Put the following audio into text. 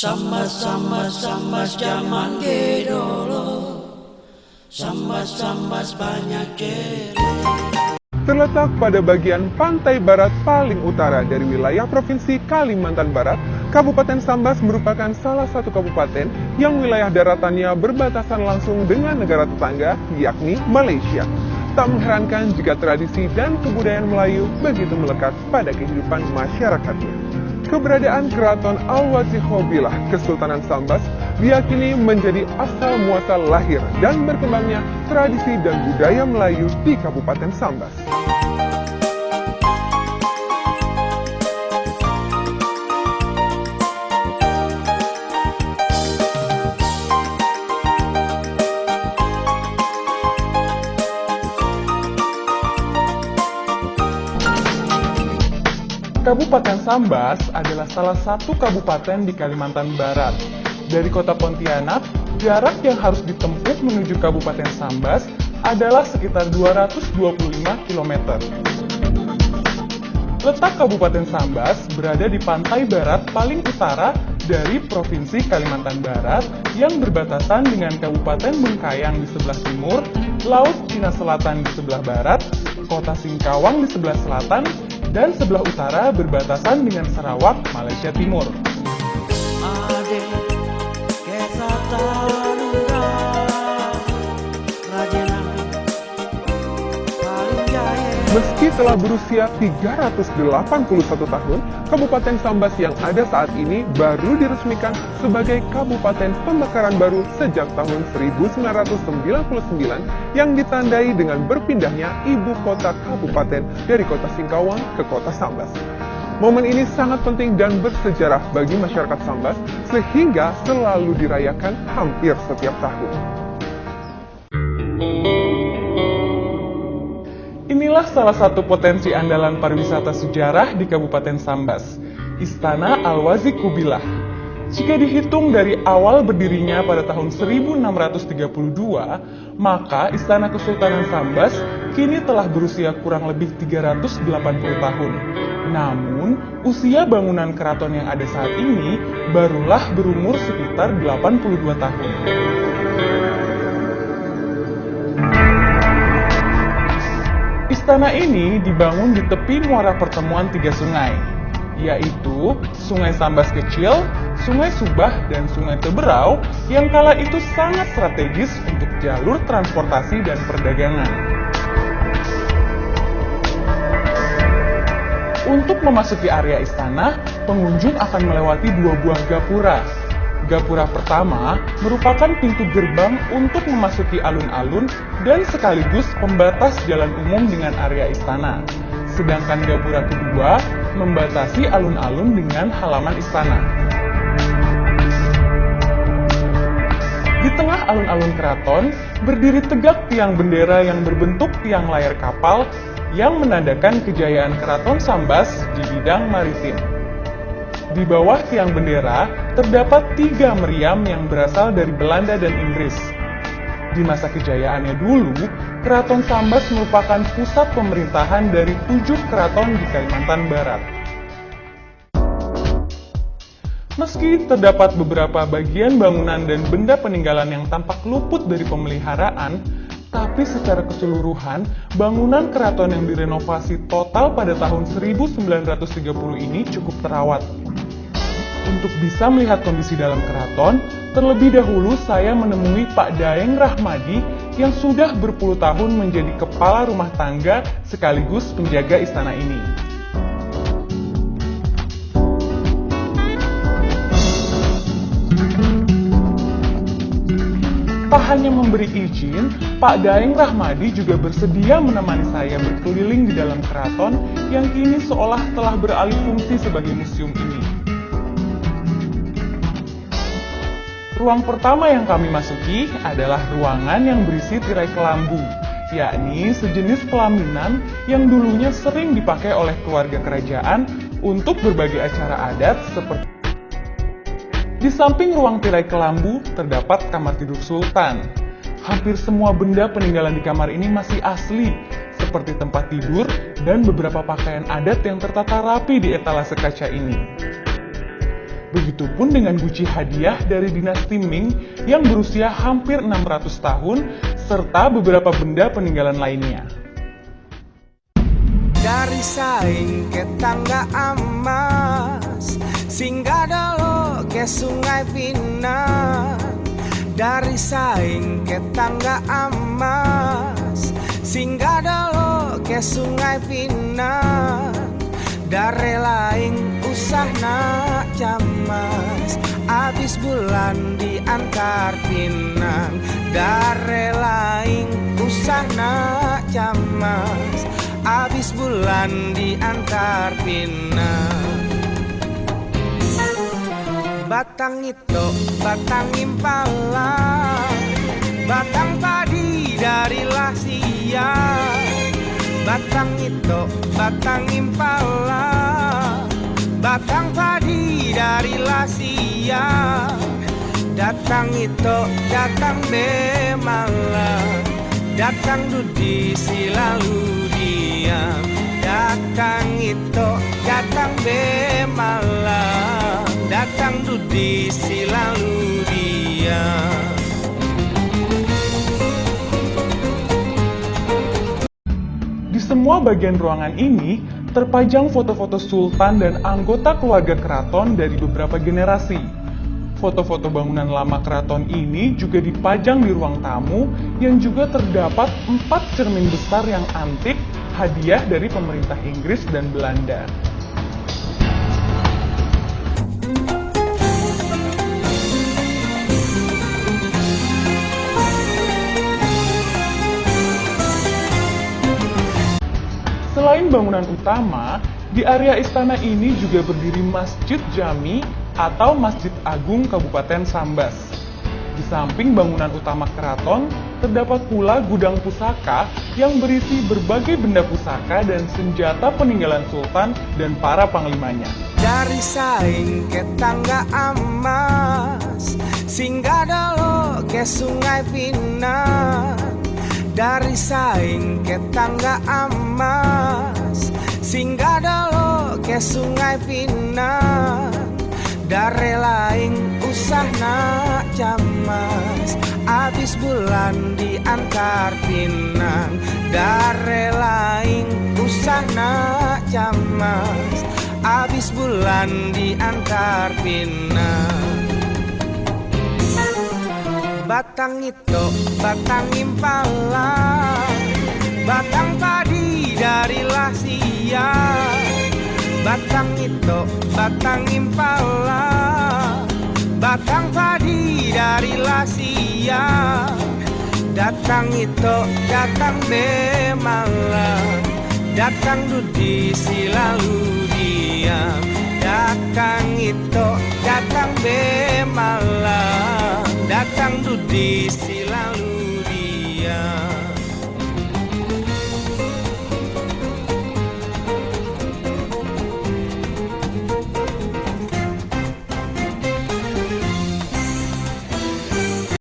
Sambas zaman dulu, sambas banyak cerita. Terletak pada bagian pantai barat paling utara dari wilayah Provinsi Kalimantan Barat, Kabupaten Sambas merupakan salah satu kabupaten yang wilayah daratannya berbatasan langsung dengan negara tetangga, yakni Malaysia. Tak mengherankan jika tradisi dan kebudayaan Melayu begitu melekat pada kehidupan masyarakatnya. Keberadaan Keraton Al-Wazih Khobilah Kesultanan Sambas diyakini menjadi asal muasal lahir dan berkembangnya tradisi dan budaya Melayu di Kabupaten Sambas. Kabupaten Sambas adalah salah satu kabupaten di Kalimantan Barat. Dari kota Pontianak, jarak yang harus ditempuh menuju Kabupaten Sambas adalah sekitar 225 km. Letak Kabupaten Sambas berada di pantai barat paling utara dari Provinsi Kalimantan Barat yang berbatasan dengan Kabupaten Bengkayang di sebelah timur, Laut Cina Selatan di sebelah barat, Kota Singkawang di sebelah selatan, dan sebelah utara berbatasan dengan Sarawak, Malaysia Timur. Meski telah berusia 381 tahun, Kabupaten Sambas yang ada saat ini baru diresmikan sebagai Kabupaten Pemekaran baru sejak tahun 1999 yang ditandai dengan berpindahnya ibu kota kabupaten dari kota Singkawang ke kota Sambas. Momen ini sangat penting dan bersejarah bagi masyarakat Sambas sehingga selalu dirayakan hampir setiap tahun. Inilah salah satu potensi andalan pariwisata sejarah di Kabupaten Sambas, Istana Al-Wazih Khobilah. Jika dihitung dari awal berdirinya pada tahun 1632, maka Istana Kesultanan Sambas kini telah berusia kurang lebih 380 tahun. Namun, usia bangunan keraton yang ada saat ini barulah berumur sekitar 82 tahun. Istana ini dibangun di tepi muara pertemuan tiga sungai, yaitu Sungai Sambas Kecil, Sungai Subah, dan Sungai Teberau yang kala itu sangat strategis untuk jalur transportasi dan perdagangan. Untuk memasuki area istana, pengunjung akan melewati dua buah gapura. Gapura pertama merupakan pintu gerbang untuk memasuki alun-alun dan sekaligus pembatas jalan umum dengan area istana. Sedangkan gapura kedua membatasi alun-alun dengan halaman istana. Di tengah alun-alun keraton, berdiri tegak tiang bendera yang berbentuk tiang layar kapal yang menandakan kejayaan Keraton Sambas di bidang maritim. Di bawah tiang bendera, terdapat 3 meriam yang berasal dari Belanda dan Inggris. Di masa kejayaannya dulu, Keraton Sambas merupakan pusat pemerintahan dari 7 keraton di Kalimantan Barat. Meski terdapat beberapa bagian bangunan dan benda peninggalan yang tampak luput dari pemeliharaan, tapi secara keseluruhan, bangunan keraton yang direnovasi total pada tahun 1930 ini cukup terawat. Untuk bisa melihat kondisi dalam keraton, terlebih dahulu saya menemui Pak Daeng Rahmadi yang sudah berpuluh tahun menjadi kepala rumah tangga sekaligus penjaga istana ini. Tak hanya memberi izin, Pak Daeng Rahmadi juga bersedia menemani saya berkeliling di dalam keraton yang kini seolah telah beralih fungsi sebagai museum ini. Ruang pertama yang kami masuki adalah ruangan yang berisi tirai kelambu, yakni sejenis pelaminan yang dulunya sering dipakai oleh keluarga kerajaan untuk berbagai acara adat seperti. Di samping ruang tirai kelambu terdapat kamar tidur sultan. Hampir semua benda peninggalan di kamar ini masih asli, seperti tempat tidur dan beberapa pakaian adat yang tertata rapi di etalase kaca ini. Begitupun dengan guci hadiah dari dinasti Ming yang berusia hampir 600 tahun, serta beberapa benda peninggalan lainnya. Dari saing ke tangga emas, singgah dalo ke sungai Pinang. Dari saing ke tangga emas, singgah dalo ke sungai Pinang. Dari laing usah nak camas, abis bulan diantar Pinang. Dari laing usah nak camas, abis bulan diantar Pinang. Batang itu batang impala, batang padi dari Lasia. Batang itu batang impala, batang padi dari Lasia. Datang itu datang bemala, datang dudi silalu diam. Datang itu datang bemala, datang dudi silalu diam. Di semua bagian ruangan ini terpajang foto-foto sultan dan anggota keluarga keraton dari beberapa generasi. Foto-foto bangunan lama keraton ini juga dipajang di ruang tamu yang juga terdapat 4 cermin besar yang antik, hadiah dari pemerintah Inggris dan Belanda. Selain bangunan utama, di area istana ini juga berdiri Masjid Jami atau Masjid Agung Kabupaten Sambas. Di samping bangunan utama keraton, terdapat pula gudang pusaka yang berisi berbagai benda pusaka dan senjata peninggalan sultan dan para panglimanya. Dari saing ke tangga emas, singgah dalo ke sungai Pinang. Dari saing ke tangga emas, singgah dalo ke sungai Pinang. Dari laing usah nak camas, abis bulan diantar Pinang. Dari laing usah nak camas, abis bulan diantar Pinang. Batang itu batang impala, batang padi dari Lasia. Batang itu batang impala, batang padi dari Lasia. Datang itu datang bemala, datang dudi silalu diam. Datang itu datang bemala, datang dudi silalu diam.